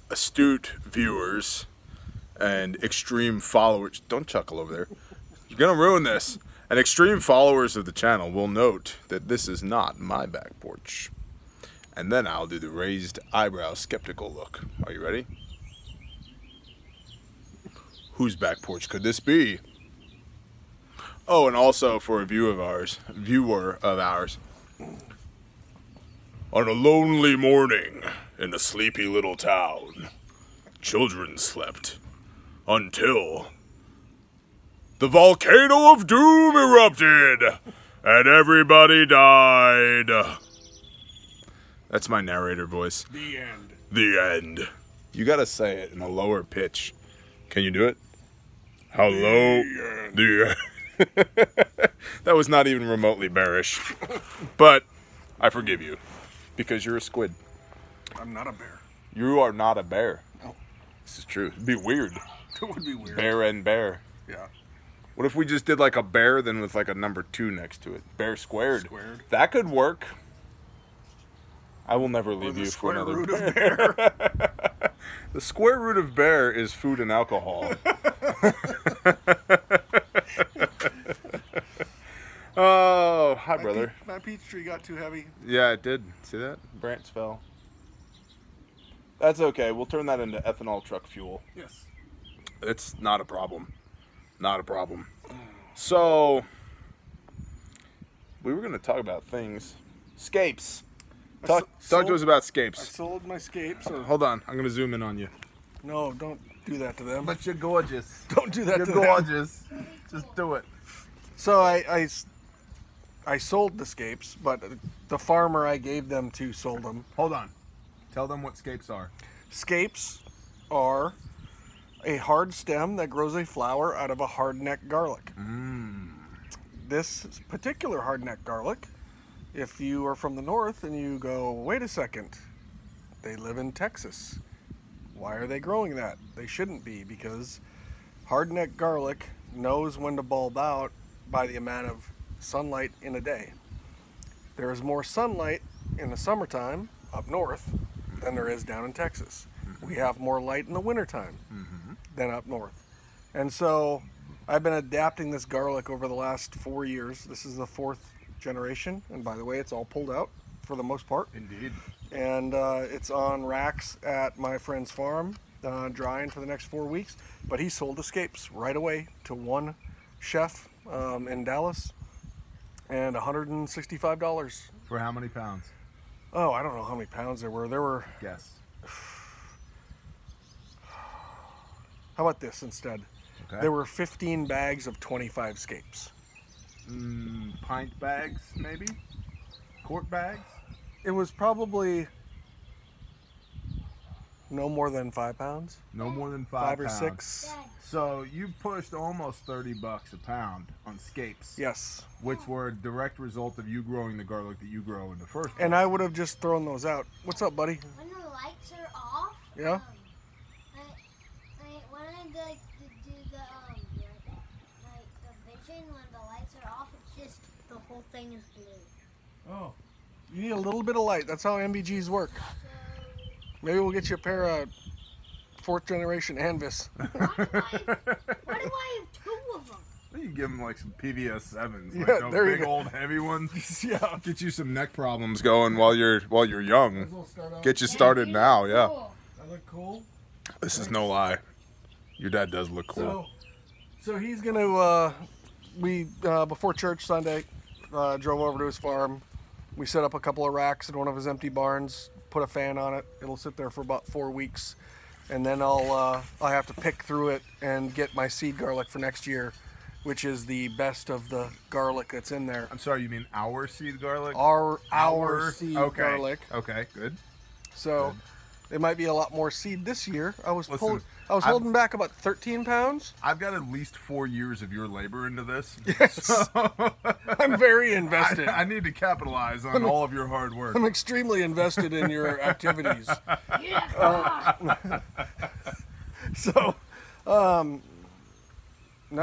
astute viewers and extreme followers, don't chuckle over there, you're gonna ruin this, and extreme followers of the channel will note that this is not my back porch. And then I'll do the raised eyebrow skeptical look. Are you ready? Whose back porch could this be? Oh, and also for a viewer of ours. On a lonely morning in a sleepy little town, children slept until the volcano of doom erupted and everybody died. That's my narrator voice. The end. The end. You gotta say it in a lower pitch. Can you do it? How low? The end. That was not even remotely bearish. But I forgive you. Because you're a squid. I'm not a bear. You are not a bear. No. This is true. It'd be weird. It would be weird. Bear and bear. Yeah. What if we just did like a bear, then with like a number 2 next to it? Bear squared. Squared. That could work. I will never leave you for another root of bear. The square root of bear is food and alcohol. Oh, hi, brother. My peach tree got too heavy. Yeah, it did. See that? Branch fell. That's okay. We'll turn that into ethanol truck fuel. Yes. It's not a problem. Not a problem. So, we were going to talk about things. Scapes. Talk to us about I scapes. sold my scapes. Or... Hold on. I'm going to zoom in on you. No, don't do that to them. But you're gorgeous. Don't do that You're to them. gorgeous. Just do it. So I sold the scapes, but the farmer I gave them to sold them. Hold on. Tell them what scapes are. Scapes are a hard stem that grows a flower out of a hardneck garlic. This particular hardneck garlic, if you are from the north and you go, wait a second, they live in Texas. Why are they growing that? They shouldn't be, because hardneck garlic knows when to bulb out by the amount of sunlight in a day. There is more sunlight in the summertime up north than there is down in Texas. We have more light in the wintertime than up north. And so I've been adapting this garlic over the last 4 years. This is the 4th generation, and by the way, it's all pulled out for the most part. Indeed. And it's on racks at my friend's farm, drying for the next 4 weeks. But he sold escapes right away to one chef in Dallas, and $165. For how many pounds? Oh, I don't know how many pounds there were. There were... Guess. How about this instead? Okay. There were 15 bags of 25 scapes. Pint bags, maybe? Quart bags? It was probably no more than 5 pounds. No more than 5 or pounds. 6. So you pushed almost $30 a pound on scapes. Yes. Which were a direct result of you growing the garlic that you grow in the first place. And I would have just thrown those out. What's up, buddy? When the lights are off, Yeah? when I do the vision, when the lights are off, it's just the whole thing is blue. Oh. You need a little bit of light. That's how MBGs work. Maybe we'll get you a pair of 4th generation Anvis. Why do I have 2 of them? You give them like some PVS 7s, like Yeah, those there you big go. old heavy ones. Yeah. Get you some neck problems going while you're young. Get you started now, yeah. That look cool? This is no lie. Your dad does look cool. So he's gonna, before church Sunday, drove over to his farm. We set up a couple of racks in one of his empty barns, put a fan on it. It'll sit there for about 4 weeks. And then I'll have to pick through it and get my seed garlic for next year, which is the best of the garlic that's in there. I'm sorry, you mean our seed garlic? Our seed okay. garlic. Okay, good. So there might be a lot more seed this year. I was Listen, holding back about 13 pounds. I've got at least 4 years of your labor into this. Yes. So I'm very invested. I need to capitalize on all of your hard work. I'm extremely invested in your activities. So, no,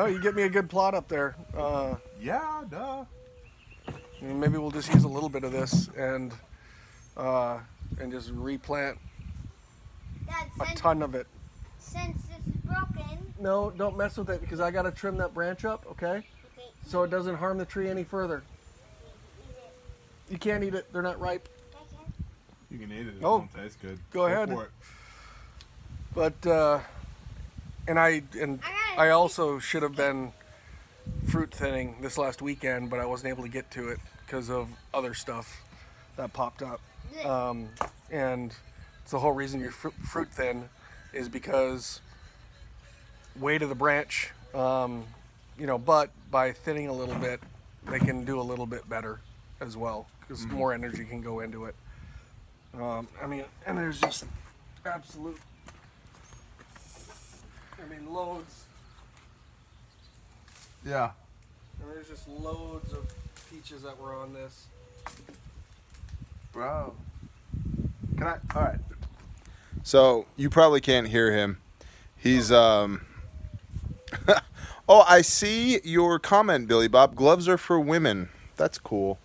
you get me a good plot up there. Yeah, duh. Maybe we'll just use a little bit of this and just replant Dad, a since, ton of it. since this is broken. No, don't mess with it because I got to trim that branch up, okay? Okay. So it doesn't harm the tree any further. Eat it. You can't eat it. They're not ripe. I can. You can eat it. It Oh. won't taste good. Go ahead. for it. But I also should have been fruit thinning this last weekend, but I wasn't able to get to it because of other stuff that popped up. And it's the whole reason you fruit thin is because weight of the branch, you know, but by thinning a little bit, they can do a little bit better as well because more energy can go into it. I mean, and there's just absolute, I mean, loads. Yeah. And there's just loads of peaches that were on this. Bro. Can I? All right. So you probably can't hear him. He's Oh, I see your comment, Billy Bob. Gloves are for women. That's cool.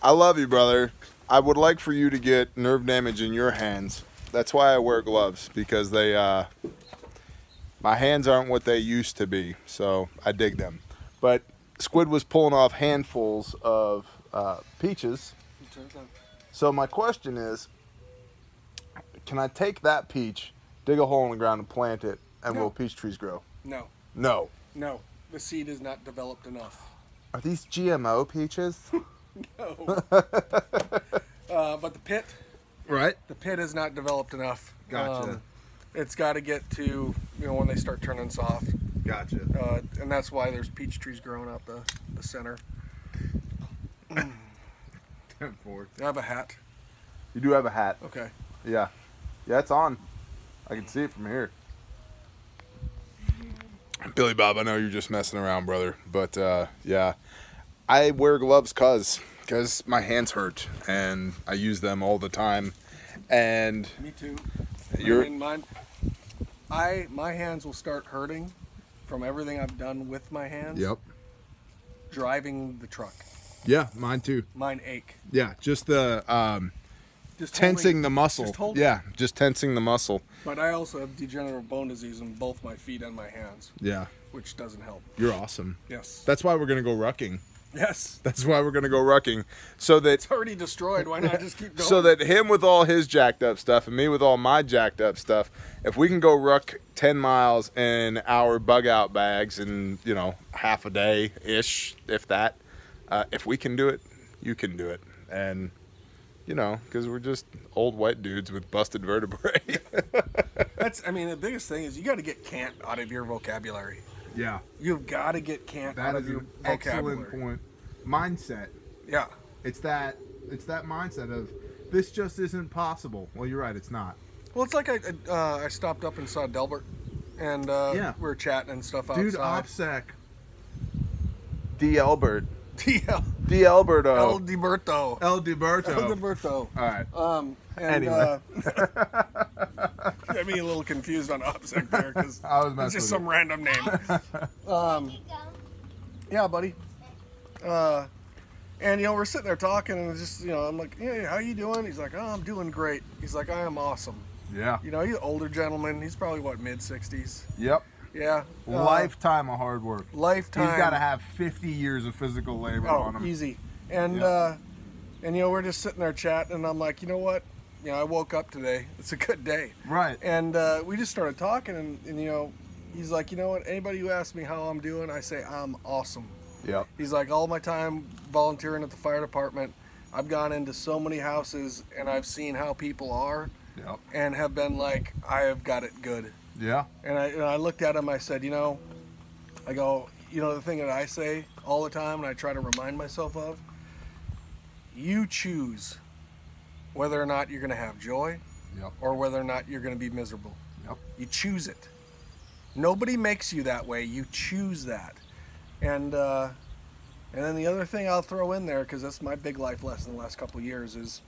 I love you, brother. I would like for you to get nerve damage in your hands. That's why I wear gloves, because they my hands aren't what they used to be, so I dig them. But Squid was pulling off handfuls of peaches. So my question is, can I take that peach, dig a hole in the ground and plant it, and No. will peach trees grow? No, No. no, the seed is not developed enough. Are these GMO peaches? No. But Right. the pit is not developed enough. Gotcha. It's got to get to, you know, when they start turning soft. Gotcha. And that's why there's peach trees growing out the center. 10-4. I have a hat. You do have a hat. Okay. Yeah. Yeah, it's on. I can see it from here. Billy Bob, I know you're just messing around, brother. But, yeah. I wear gloves because my hands hurt. And I use them all the time. And Me too. you're... I mean, my hands will start hurting from everything I've done with my hands. Yep. Driving the truck. Yeah, mine too. Mine ache. Yeah, just the Just tensing holding- the muscle. just holding. Yeah, just tensing the muscle. But I also have degenerative bone disease in both my feet and my hands, Yeah, which doesn't help. you're awesome. Yes. That's why we're gonna go rucking. Yes. That's why we're gonna go rucking, so that It's already destroyed. Why not just keep going? so that him with all his jacked up stuff and me with all my jacked up stuff, if we can go ruck 10 miles in our bug out bags in, you know, half a day ish, if that, if we can do it, you can do it. And you know, because we're just old white dudes with busted vertebrae. I mean, the biggest thing is you got to get can't out of your vocabulary. Yeah, You've got to get can't out that of is your an vocabulary. excellent point. Mindset. Yeah. It's that mindset of this just isn't possible. Well, you're right, it's not. Well, it's like I stopped up and saw Delbert, and Yeah. we were chatting and stuff Dude, outside. OPSEC. D. Albert. DL. D. Alberto. El Diberto. El Diberto. El Diberto. All right. And, Anyway. got me a little confused on OPSEC there because I was it's messing just with some you. random name. Keep going. Yeah, buddy. And, you know, we're sitting there talking, and it's just, you know, I'm like, hey, how you doing? He's like, oh, I'm doing great. He's like, I am awesome. Yeah. You know, he's an older gentleman. He's probably, what, mid-60s? Yep. Yeah. Lifetime of hard work. Lifetime. He's got to have 50 years of physical labor on Oh, him. easy. And, Yeah. and, you know, we're just sitting there chatting, and I'm like, you know what? You know, I woke up today. It's a good day. Right. And we just started talking, and, you know, he's like, you know what? Anybody who asks me how I'm doing, I say I'm awesome. Yep. He's like, all my time volunteering at the fire department, I've gone into so many houses, and I've seen how people are, Yep. and have been like, I have got it good. Yeah. And I looked at him, I said, you know, I go, you know, the thing that I say all the time, and I try to remind myself of, you choose whether or not you're going to have joy Yep. or whether or not you're going to be miserable. Yep. You choose it. Nobody makes you that way. You choose that. And then the other thing I'll throw in there, because that's my big life lesson the last couple of years, is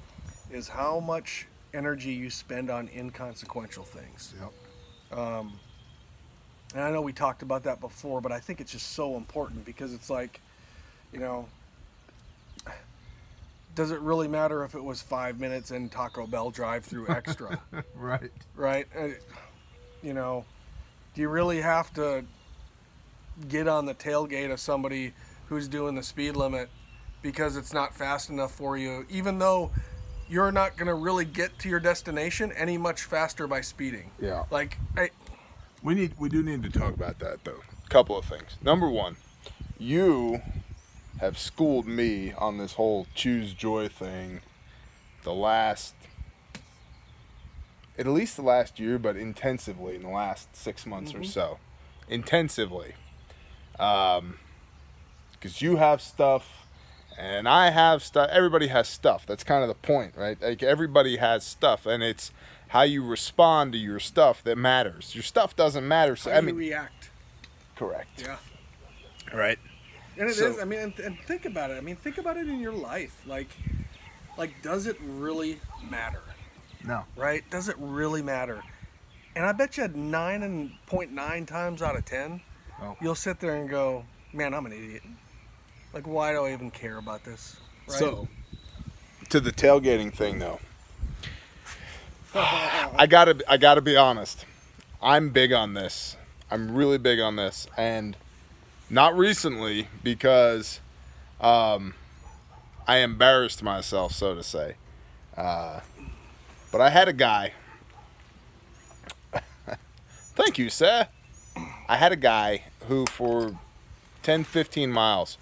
how much energy you spend on inconsequential things. Yep. And I know we talked about that before, but I think it's just so important because it's like, you know, does it really matter if it was 5 minutes in Taco Bell drive-through extra? Right. Right? You know, do you really have to get on the tailgate of somebody who's doing the speed limit because it's not fast enough for you, even though you're not going to really get to your destination any much faster by speeding? Yeah. Like, We do need to talk about that though. Couple of things. Number one, you have schooled me on this whole choose joy thing at least the last year, but intensively in the last 6 months or so. Intensively. Because you have stuff and I have stuff. Everybody has stuff. That's kind of the point, right? Like everybody has stuff, and it's how you respond to your stuff that matters. Your stuff doesn't matter. So how do you react? Correct. Yeah. Right. And it is. I mean, and think about it. I mean, think about it in your life. Like, does it really matter? No. Right? Does it really matter? And I bet you 9.9 times out of 10, you'll sit there and go, man, I'm an idiot. Like, why do I even care about this? Right? So, to the tailgating thing, though, I gotta be honest. I'm big on this. I'm really big on this, and not recently because I embarrassed myself, so to say. But I had a guy. Thank you, sir. I had a guy who, for 10, 15 miles,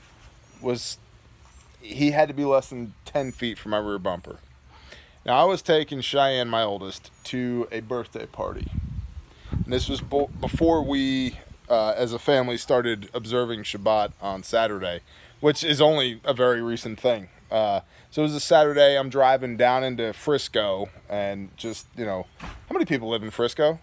he had to be less than 10 feet from my rear bumper. Now, I was taking Cheyenne, my oldest, to a birthday party. And this was before we, as a family, started observing Shabbat on Saturday, which is only a very recent thing. So it was a Saturday. I'm driving down into Frisco, and just, you know, how many people live in Frisco?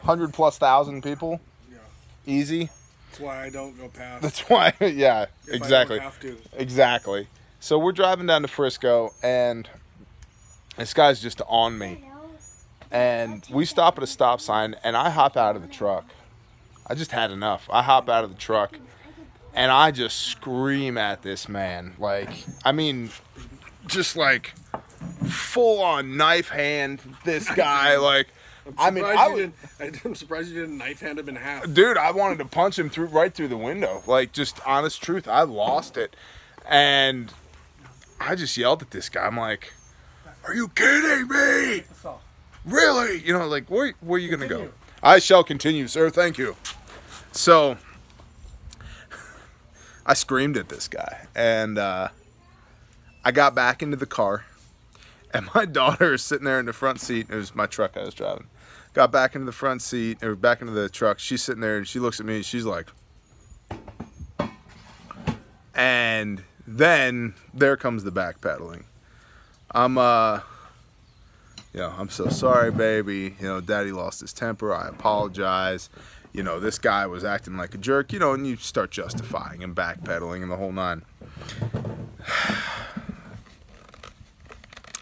100,000+ people. Yeah. Easy. That's why I don't go past. That's why. Yeah. If Exactly. I don't have to. Exactly. So we're driving down to Frisco, and this guy's just on me. And we stop at a stop sign, and I hop out of the truck. I just had enough. I hop out of the truck, and I just scream at this man. Like, I mean, just like full-on knife hand this guy. Like, I'm surprised you didn't knife hand him in half. Dude, I wanted to punch him right through the window. Like, just honest truth, I lost it. And I just yelled at this guy. I'm like, are you kidding me? Really? You know, like, where are you going to go? I shall continue, sir. Thank you. So, I screamed at this guy. And I got back into the car. And my daughter is sitting there in the front seat. It was my truck I was driving. Got back into the front seat, or back into the truck. She's sitting there, and she looks at me, and she's like... And then there comes the backpedaling. I'm so sorry, baby. You know, Daddy lost his temper. I apologize. You know, this guy was acting like a jerk. You know, and you start justifying and backpedaling and the whole nine.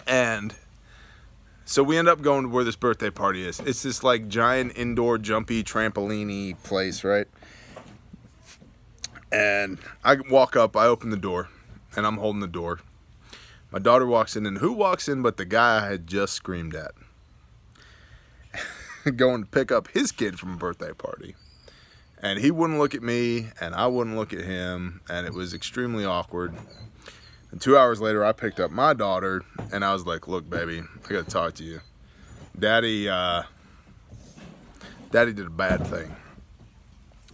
And so we end up going to where this birthday party is. It's this like giant indoor jumpy trampoline-y place, right? And I walk up, I open the door, and I'm holding the door. My daughter walks in, and who walks in but the guy I had just screamed at? Going to pick up his kid from a birthday party. And he wouldn't look at me, and I wouldn't look at him, and it was extremely awkward. And 2 hours later, I picked up my daughter, and I was like, look, baby, I got to talk to you. Daddy did a bad thing.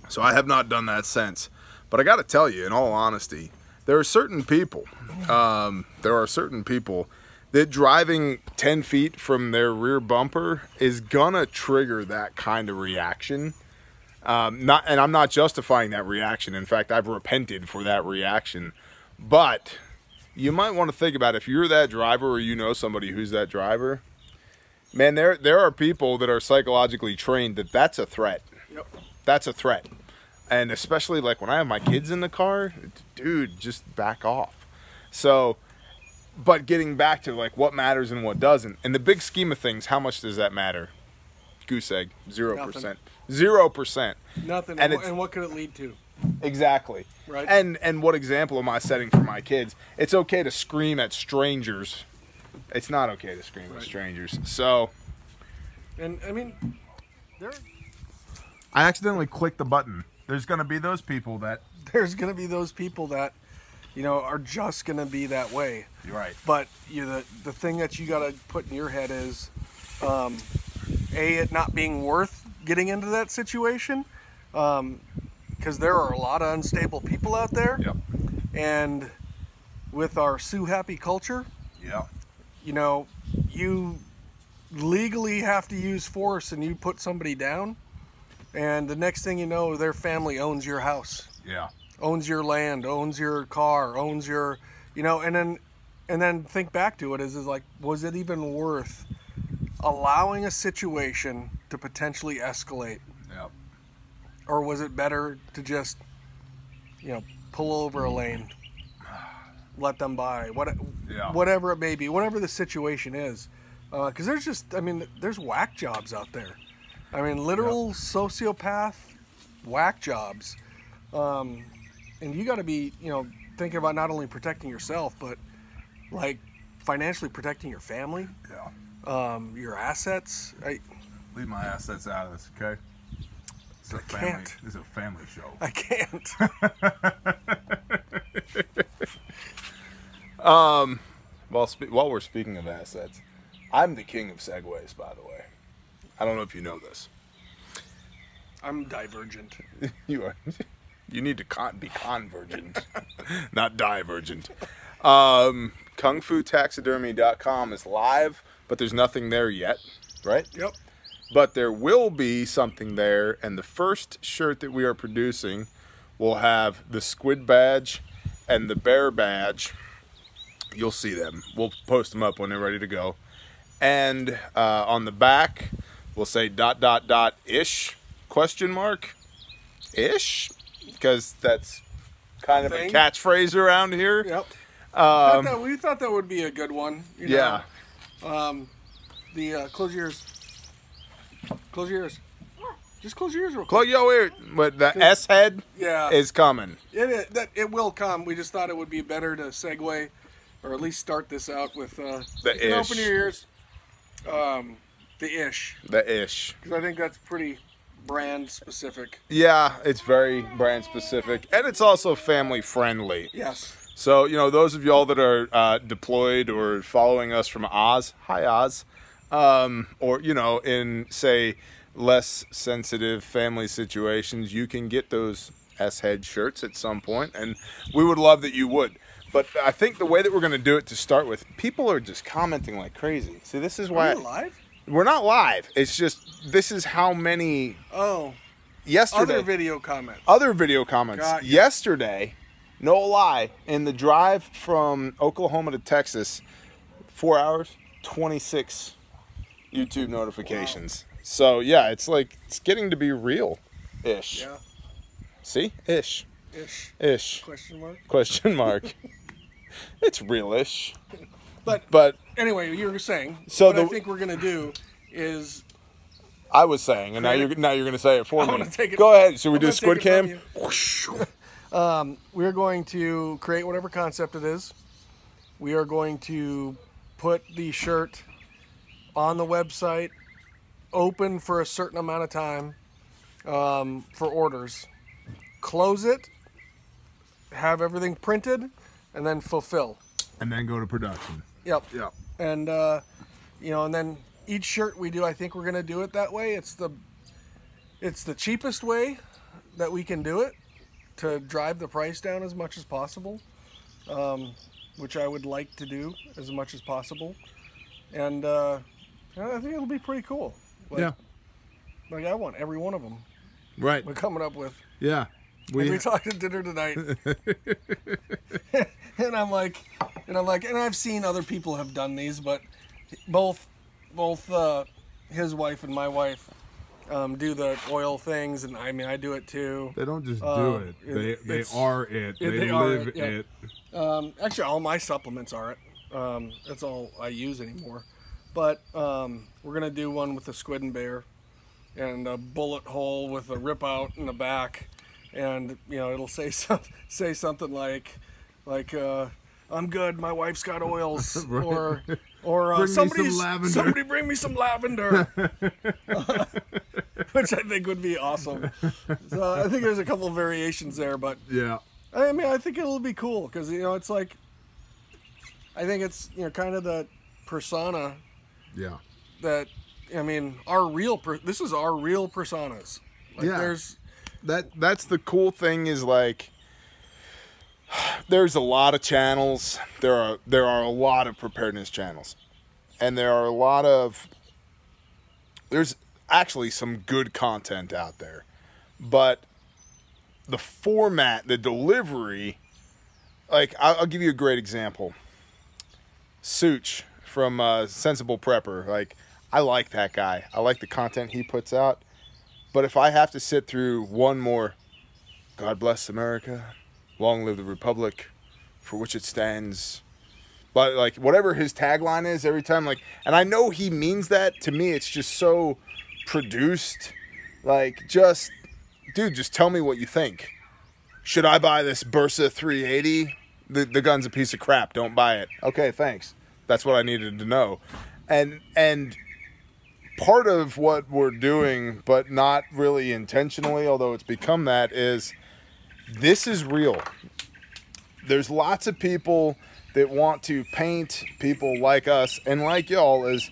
So I have not done that since. But I got to tell you, in all honesty, there are certain people that driving 10 feet from their rear bumper is gonna trigger that kind of reaction. And I'm not justifying that reaction. In fact, I've repented for that reaction. But you might want to think about if you're that driver, or you know somebody who's that driver. Man, there are people that are psychologically trained that that's a threat. Yep. That's a threat. And especially like when I have my kids in the car, dude, just back off. So, but getting back to like what matters and what doesn't, in the big scheme of things, how much does that matter? Goose egg, 0%. 0%. Nothing. And what could it lead to? Exactly. Right. And what example am I setting for my kids? It's okay to scream at strangers. It's not okay to scream at strangers. So. And I mean, I accidentally clicked the button. There's going to be those people that. there's going to be those people that, you know, are just going to be that way. You're right. But the thing that you got to put in your head is, it not being worth getting into that situation, because there are a lot of unstable people out there. Yep. And with our Sue Happy culture, Yeah. you know, you legally have to use force, and you put somebody down, and the next thing you know, their family owns your house, Yeah. owns your land, owns your car, owns your, you know, and then think back to it is like, was it even worth allowing a situation to potentially escalate? Yep. Or was it better to just, you know, pull over a lane, let them by, whatever it may be, whatever the situation is? Because there's just, I mean, there's whack jobs out there. I mean, literal sociopath whack jobs. And you got to be, you know, thinking about not only protecting yourself, but like financially protecting your family, your assets. Leave my assets out of this, okay? Can't. This is a family show. I can't. While we're speaking of assets, I'm the king of segues, by the way. I don't know if you know this. I'm divergent. You are. You need to be convergent, not divergent. KungFuTaxidermy.com is live, but there's nothing there yet, right? Yep. But there will be something there, and the first shirt that we are producing will have the Squid badge and the bear badge. You'll see them. We'll post them up when they're ready to go. And on the back, we'll say ... ish ? Ish? Because that's kind of a catchphrase around here. Yep. We thought that would be a good one. You know? Close your ears. Close your ears. Just close your ears real quick. Close your ears. But the S head is coming. It will come. We just thought it would be better to segue, or at least start this out with the you ish. Open your ears. The ish. The ish. Because I think that's pretty brand specific. Yeah, it's very brand specific, and it's also family friendly. Yes. So, you know, those of y'all that are deployed or following us from Oz, hi Oz, or, you know, in, say, less sensitive family situations, you can get those S-head shirts at some point, and we would love that you would. But I think the way that we're going to do it to start with, people are just commenting like crazy. See, this is why... Are we live? We're not live. It's just, this is how many... Oh. Yesterday. Other video comments. Other video comments. Got you. Yesterday, no lie, in the drive from Oklahoma to Texas, 4 hours, 26 YouTube notifications. Wow. So, yeah, it's like, it's getting to be real-ish. Yeah. See? Ish. Ish. Ish. Question mark? Question mark. It's real-ish. But anyway, you were saying, so what I think we're going to do is... I was saying, and now you're going to say it for me. Take it, Go ahead. Should we do Squid Cam? We're going to create whatever concept it is. We are going to put the shirt on the website, open for a certain amount of time for orders. Close it, have everything printed, and then fulfill. And then go to production. Yep. Yep. And, you know, and then each shirt we do, I think we're going to do it that way. It's the cheapest way that we can do it to drive the price down as much as possible, which I would like to do as much as possible. And I think it'll be pretty cool. Like I want every one of them. Right. We're coming up with. Yeah. We talked at dinner tonight. and I've seen other people have done these, but both his wife and my wife do the oil things, and I mean I do it too. They don't just do it; they are it. They live it. Actually, all my supplements are it. That's all I use anymore. But we're gonna do one with the squid and bear, and a bullet hole with a rip out in the back, and it'll say something like I'm good, my wife's got oils, Right. or Bring me some lavender. somebody bring me some lavender, which I think would be awesome. So I think there's a couple of variations there, but Yeah. I mean, I think it'll be cool because it's like, I think it's kind of the persona Yeah. that, I mean, this is our real personas. Like, Yeah. That's the cool thing is, like, there's a lot of channels. There are a lot of preparedness channels, and there's actually some good content out there, but the format, the delivery, like I'll give you a great example. Such from Sensible Prepper, like, I like that guy. I like the content he puts out, but if I have to sit through one more, God bless America, long live the Republic, for which it stands, but like whatever his tagline is every time, like, and I know he means that, to me it's just so produced. Like, just, dude, just tell me what you think. Should I buy this Bursa 380? The gun's a piece of crap, don't buy it. Okay, thanks. That's what I needed to know. And part of what we're doing, but not really intentionally, although it's become that, is this is real. There's lots of people that want to paint people like us and like y'all as,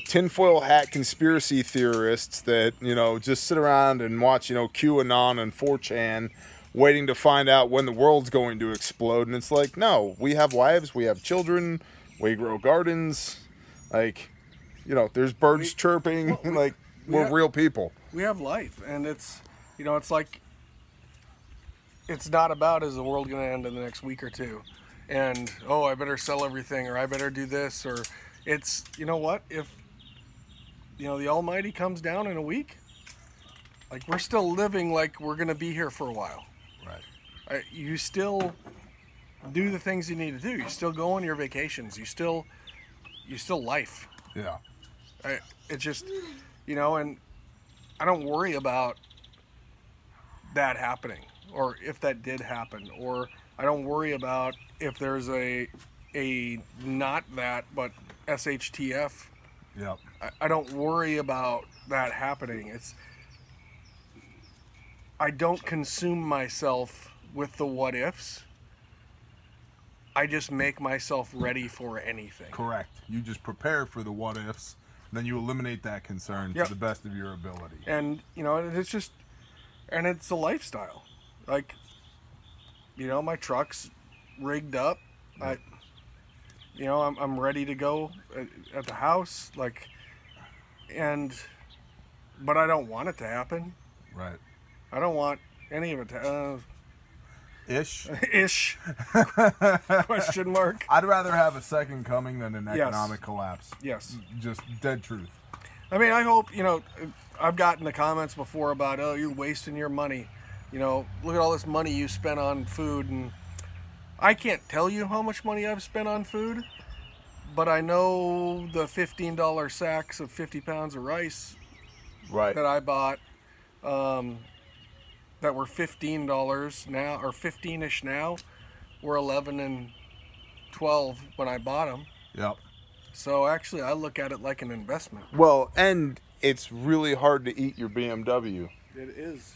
tinfoil hat conspiracy theorists that, just sit around and watch, QAnon and 4chan, waiting to find out when the world's going to explode. And it's like, no, we have wives, we have children, we grow gardens, like, there's birds chirping, like, we're real people. We have life, and it's, it's like, it's not about, is the world going to end in the next week or two, and I better sell everything, or I better do this, or it's, what, if the Almighty comes down in a week, like, we're still living like we're going to be here for a while. Right. You still do the things you need to do. You still go on your vacations. You still life. Yeah. It's just, and I don't worry about that happening, or if that did happen, or I don't worry about if there's a not that, but SHTF. Yep. I don't worry about that happening. I don't consume myself with the what ifs. I just make myself ready for anything. Correct. You just prepare for the what ifs, and then you eliminate that concern to the best of your ability. And it's just, and it's a lifestyle. Like, my truck's rigged up. I'm ready to go at the house. Like, but I don't want it to happen. Right. I don't want any of it to. Ish. Ish. Question mark. I'd rather have a second coming than an economic collapse. Yes. Just dead truth. I mean, I hope, I've gotten the comments before about, you're wasting your money. Look at all this money you spent on food. And I can't tell you how much money I've spent on food, but I know the $15 sacks of 50 pounds of rice that I bought, that were $15 now, or 15-ish now, were 11 and 12 when I bought them. Yep. So actually, I look at it like an investment. Well, and it's really hard to eat your BMW. It is.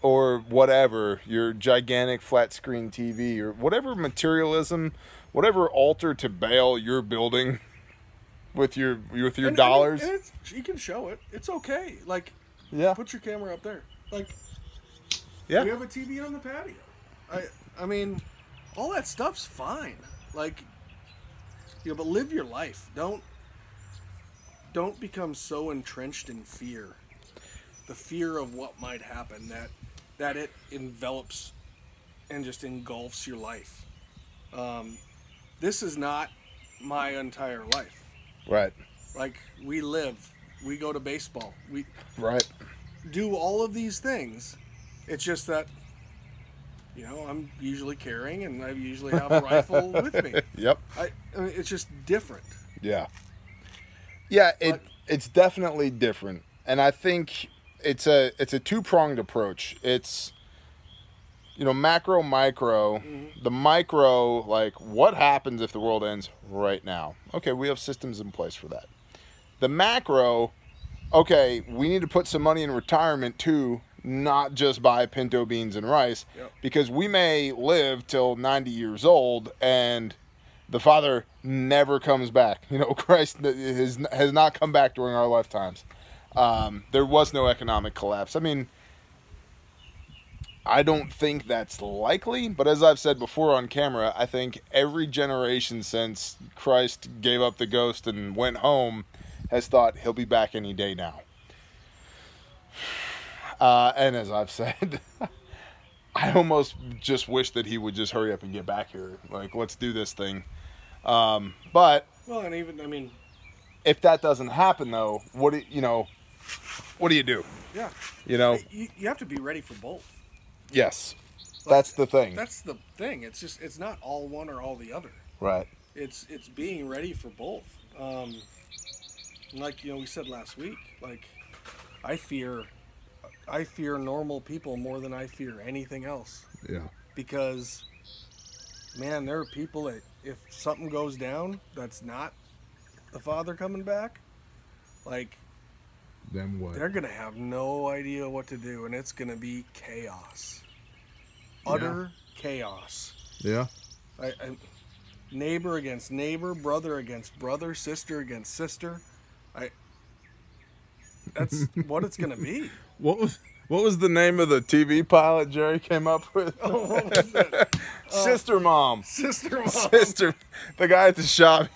Or whatever, your gigantic flat screen TV, or whatever materialism, whatever altar to bail you're building with your dollars. And you can show it. It's okay. Like, put your camera up there. Like, we have a TV on the patio. I mean, all that stuff's fine. Like, but live your life. Don't become so entrenched in fear. The fear of what might happen, that it envelops and just engulfs your life. This is not my entire life. Right. Like, we live, we go to baseball, we do all of these things. It's just that, I'm usually carrying, and I usually have a rifle with me. Yep. I mean, it's just different. Yeah. Yeah, it's definitely different. And I think it's a two-pronged approach. It's you know, macro, micro. The micro, like, what happens if the world ends right now? Okay, we have systems in place for that. The macro, okay, we need to put some money in retirement too, not just buy pinto beans and rice, because we may live till 90 years old and the Father never comes back. You know, Christ has not come back during our lifetimes. There was no economic collapse. I mean, I don't think that's likely, but as I've said before on camera, I think every generation since Christ gave up the ghost and went home has thought he'll be back any day now. And as I've said, I almost just wish that he would just hurry up and get back here. Like, let's do this thing. But well, and even, I mean, if that doesn't happen, though, what do you do? Yeah. You know, you have to be ready for both. Yes, that's the thing. That's the thing. It's not all one or all the other. Right. It's being ready for both. Like, you know, we said last week, like, I fear normal people more than I fear anything else. Yeah. Because, man, there are people that if something goes down that's not the Father coming back, like, Then what? they're going to have no idea what to do, and it's going to be chaos. Utter chaos. Yeah. Neighbor against neighbor, brother against brother, sister against sister. That's what it's going to be. What was the name of the TV pilot Jerry came up with? Oh, what was that? Sister Mom. Sister Mom. Sister. The guy at the shop.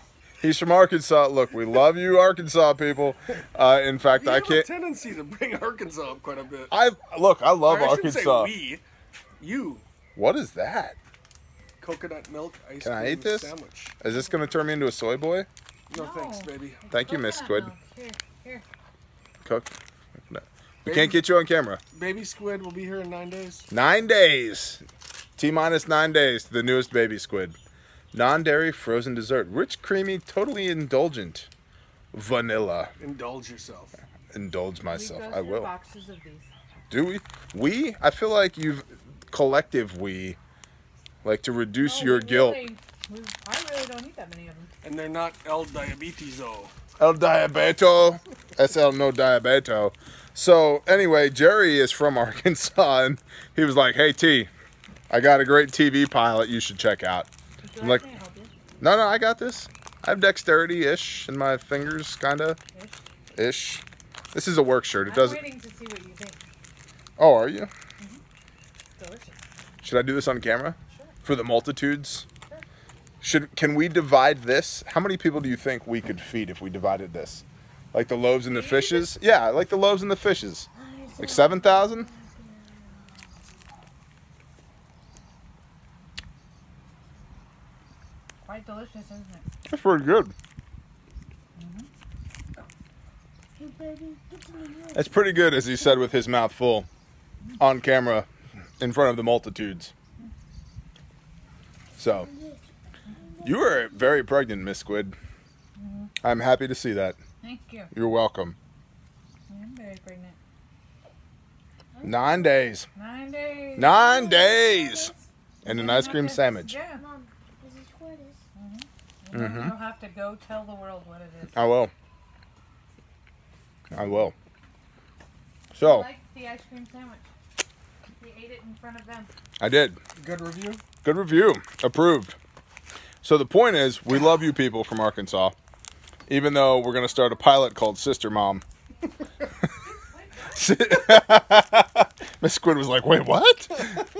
He's from Arkansas. Look, we love you, Arkansas people. In fact, You I have a can't. tendency to bring Arkansas up quite a bit. I love Or I shouldn't say Arkansas. we. You. What is that? Coconut milk ice Can cream I eat this? sandwich. Is this going to turn me into a soy boy? No, No. thanks, baby. Thank you, Miss Squid. Here. Cook. No. We can't get you on camera. Baby Squid will be here in 9 days. 9 days. T-minus 9 days to the newest baby squid. Non-dairy frozen dessert. Rich, creamy, totally indulgent. Vanilla. Indulge yourself. Indulge myself. We go I through will. boxes of these. Do we? We? I feel like like to reduce your guilt. I really don't eat that many of them. And they're not El Diabetizo. El diabeto. That's el no diabeto. So anyway, Jerry is from Arkansas and he was like, hey T, I got a great TV pilot you should check out. Would you I'm like like, me to help you? No, I got this. I have dexterity-ish in my fingers, kinda. Ish. This is a work shirt. It I'm doesn't. waiting to see what you think. Oh, are you? Delicious. Should I do this on camera? Sure. For the multitudes? Sure. Can we divide this? How many people do you think we could feed if we divided this? Like the loaves and the fishes? Yeah, like the loaves and the fishes. Like 7,000? Quite delicious, isn't it? That's pretty good. Hey, baby, get to me here. That's pretty good, as he said with his mouth full. On camera, in front of the multitudes. So, you are very pregnant, Miss Squid. I'm happy to see that. Thank you. You're welcome. I'm very pregnant. 9 days. 9 days. 9 days! And an ice cream sandwich. Yeah. Mom, this is what it is. And then you'll have to go tell the world what it is. I will. I will. I So, like the ice cream sandwich. We ate it in front of them. I did. Good review. Good review. Approved. So the point is, we love you people from Arkansas. Even though we're going to start a pilot called Sister Mom. Miss Squid was like, wait, what?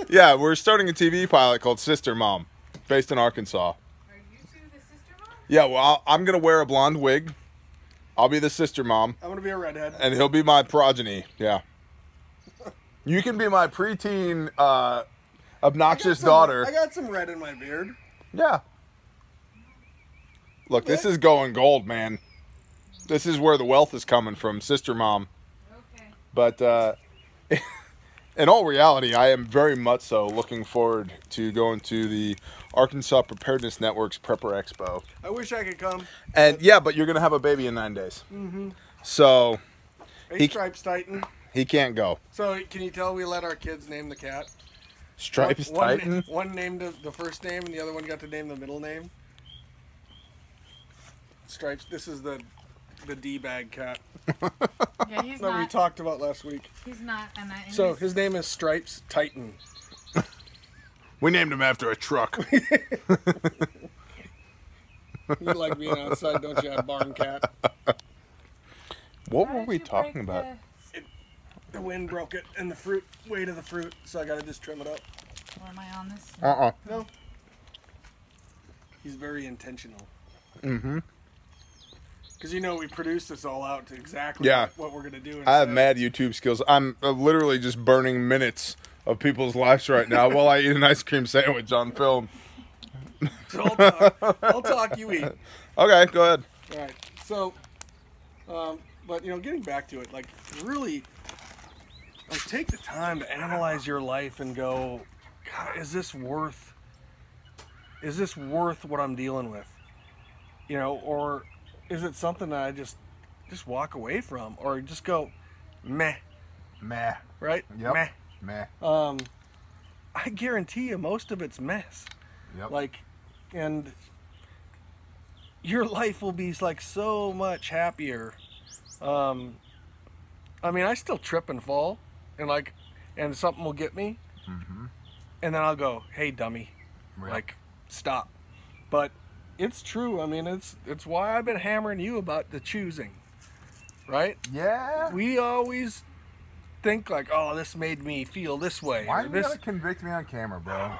Yeah, we're starting a TV pilot called Sister Mom, based in Arkansas. Are you two the sister mom? Yeah, well, I'm going to wear a blonde wig. I'll be the sister mom, I'm going to be a redhead. and he'll be my progeny. Yeah. You can be my preteen, obnoxious daughter. I got some red in my beard. Yeah. Look, this is going gold, man. This is where the wealth is coming from, Sister Mom. Okay. But in all reality, I am very much so looking forward to going to the Arkansas Preparedness Network's Prepper Expo. I wish I could come. And yeah, but you're going to have a baby in 9 days. Mm-hmm. So Hey, He- Stripes Titan. he can't go. So, can you tell we let our kids name the cat? Stripes Titan. One named the first name, and the other one got to name the middle name. Stripes. This is the D-bag cat Yeah, he's that we not. talked about last week. He's not. And So his name is Stripes Titan. We named him after a truck. You like being outside, don't you, Barn Cat? What were we talking about? The wind broke it, and the fruit, weight of the fruit, so I gotta just trim it up. Or am I on this? No. He's very intentional. Mm-hmm. Because we produce this all out to exactly Yeah. what we're gonna do. I have instead. mad YouTube skills. I'm literally just burning minutes of people's lives right now while I eat an ice cream sandwich on film. So I'll talk, you eat. Okay, go ahead. All right. So, but getting back to it, like really, like take the time to analyze your life and go, God, is this worth what I'm dealing with? Or is it something that I just walk away from, or just go, meh, right? Yep. Meh. Meh. I guarantee you, most of it's mess. Yep. And your life will be like so much happier. I still trip and fall, and something will get me, and then I'll go, "Hey, dummy, Yep. stop." But it's true. It's why I've been hammering you about the choosing, right? Yeah. We always think like, "Oh, this made me feel this way." Why or you this, gotta convict me on camera, bro?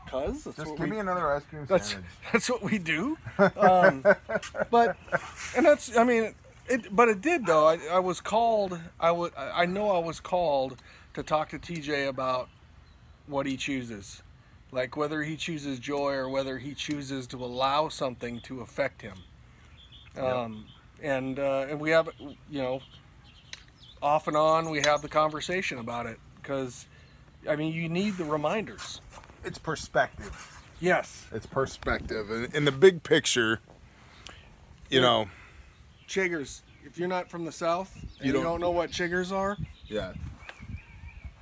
Cause that's Just what give we, me another ice cream that's sandwich. that's what we do. But it did though. I was called. I know I was called to talk to TJ about what he chooses, like whether he chooses joy or whether he chooses to allow something to affect him. And we have, off and on we have the conversation about it, because you need the reminders. It's perspective. Yes. It's perspective. And in the big picture, Chiggers. If you're not from the South and you don't know what chiggers are, Yeah.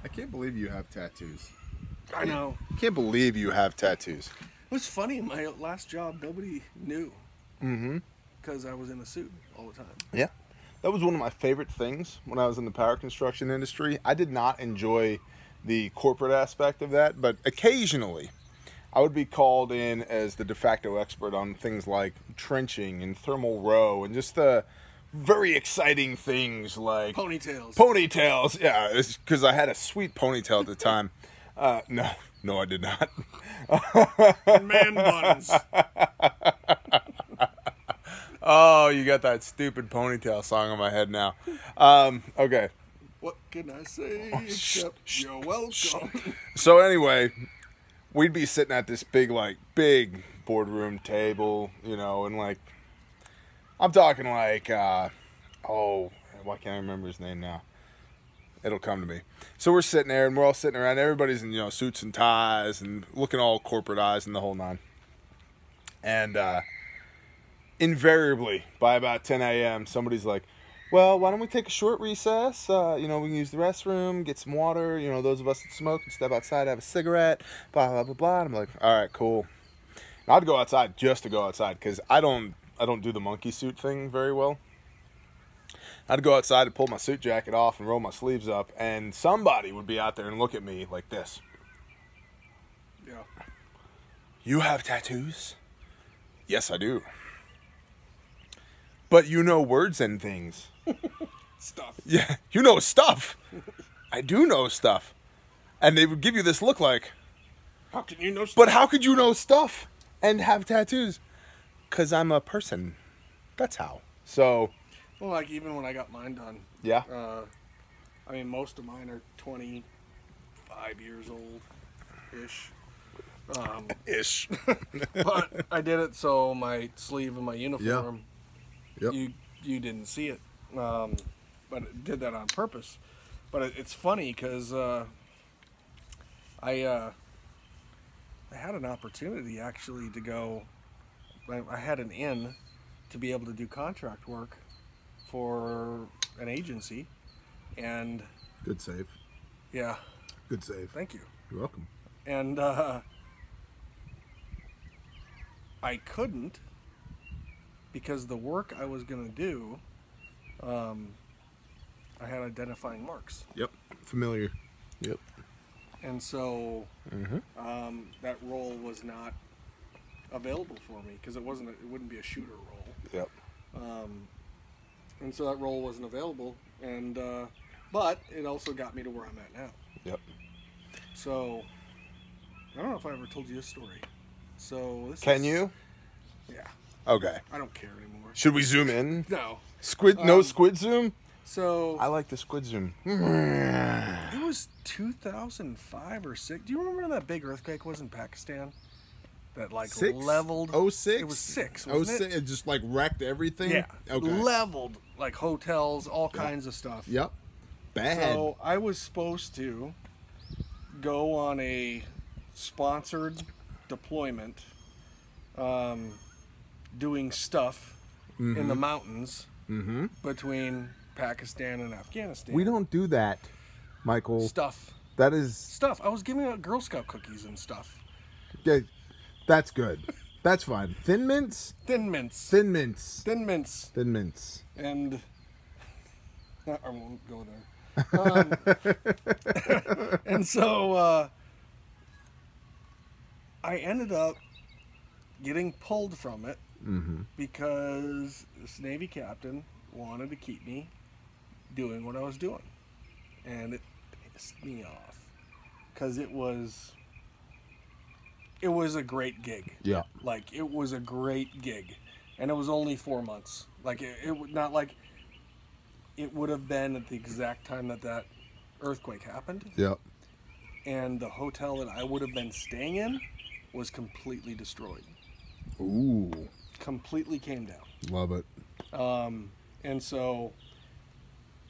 I can't believe you have tattoos. I know. I can't believe you have tattoos. It was funny, in my last job, nobody knew. Mm-hmm. Because I was in a suit all the time. Yeah. That was one of my favorite things when I was in the power construction industry. I did not enjoy the corporate aspect of that, but occasionally I would be called in as the de facto expert on things like trenching and thermal row and just the very exciting things like Ponytails. Yeah, it's because I had a sweet ponytail at the time. No, I did not. And man buns. Oh, you got that stupid ponytail song in my head now. Okay. What can I say except you're welcome? So anyway, we'd be sitting at this big boardroom table, and I'm talking why can't I remember his name now? It'll come to me. So we're sitting there, and we're all sitting around. Everybody's in, suits and ties and looking all corporatized and the whole nine. And invariably, by about 10 a.m., somebody's like, well, why don't we take a short recess? We can use the restroom, get some water. Those of us that smoke can step outside, have a cigarette, blah, blah, blah, blah. And I'm like, all right, cool. And I'd go outside just to go outside because I don't do the monkey suit thing very well. I'd go outside and pull my suit jacket off and roll my sleeves up, and somebody would be out there and look at me like this. Yeah. You have tattoos? Yes, I do. But you know words and things. Stuff. Yeah, you know stuff. I do know stuff. And they would give you this look like, How can you know stuff? but how could you know stuff and have tattoos? Because I'm a person. That's how. So, Well, even when I got mine done, yeah. most of mine are 25 years old-ish. Ish. But I did it so my sleeve of my uniform, Yep. you didn't see it. But I did that on purpose. But it's funny because I had an opportunity actually to go. I had an in to be able to do contract work for an agency, and Good save. yeah, Good save. thank you. You're welcome. And I couldn't because the work I was going to do, I had identifying marks. Yep. Familiar. Yep. And so that role was not available for me because it wouldn't be a shooter role. Yep. And so that role wasn't available, and but it also got me to where I'm at now. Yep. So I don't know if I ever told you this story. So this Can you? Yeah. Okay. I don't care anymore. Should we zoom in? No. Squid? No squid zoom. So I like the squid zoom. it was 2005 or 6. Do you remember when that big earthquake was in Pakistan? That like leveled. 06? It was 6. Wasn't it? It just like wrecked everything. Yeah. Okay. Leveled like hotels, all kinds of stuff. Yep. Bad. So I was supposed to go on a sponsored deployment, doing stuff in the mountains between Pakistan and Afghanistan. We don't do that, Michael. Stuff. That is. Stuff. I was giving out Girl Scout cookies and stuff. Yeah, that's good. That's fine. Thin mints. Thin mints. Thin mints. Thin mints. Thin mints. And I won't go there. And so I ended up getting pulled from it because this Navy captain wanted to keep me doing what I was doing. And it pissed me off because it was a great gig. Yeah. Like, it was a great gig. And it was only 4 months. Like, it would not like... It would have been at the exact time that earthquake happened. Yep. And the hotel that I would have been staying in was completely destroyed. Ooh. Completely came down. Love it. And so,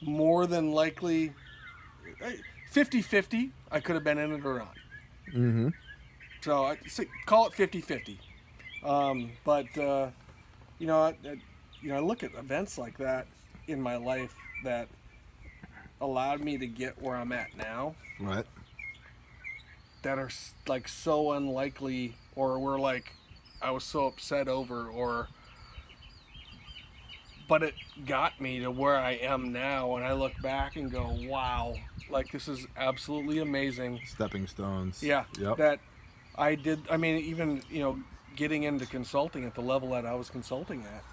more than likely, 50-50, I could have been in it or not. Mm-hmm. So, call it 50-50. But, I look at events like that in my life that allowed me to get where I'm at now. Right. That are like so unlikely, or were like I was so upset over, but it got me to where I am now, and I look back and go, wow, like this is absolutely amazing. Stepping stones. Yeah. Yep. That I did. I mean, even getting into consulting at the level that I was consulting at.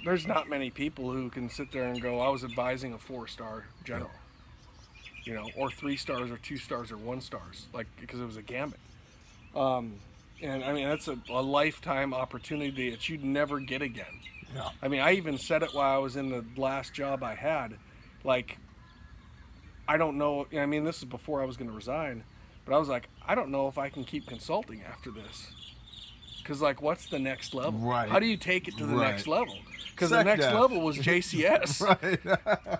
There's not many people who can sit there and go, I was advising a 4-star general, or 3 stars or 2 stars or 1 stars, like, because it was a gambit. And I mean, that's a lifetime opportunity that you'd never get again. Yeah. I mean, I even said it while I was in the last job I had, like, I don't know, I mean, this is before I was going to resign, but I was like, I don't know if I can keep consulting after this. Because, like, what's the next level? Right. How do you take it to the Right. next level? Because the next SecDef. level was JCS. Right.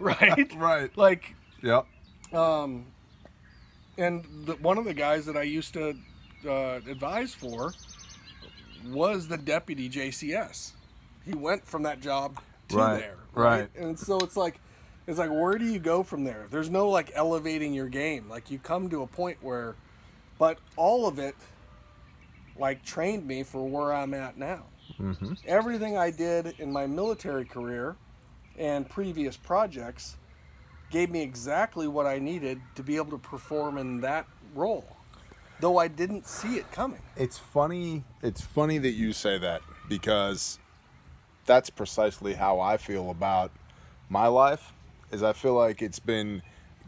Right? Right. Like, Yep. and one of the guys that I used to advise for was the deputy JCS. He went from that job to Right. there. Right. And so it's like, where do you go from there? There's no, like, elevating your game. Like, you come to a point where, but all of it, like, trained me for where I'm at now. Mm-hmm. Everything I did in my military career and previous projects gave me exactly what I needed to be able to perform in that role, though I didn't see it coming. It's funny that you say that, because that's precisely how I feel about my life. Is I feel like it's been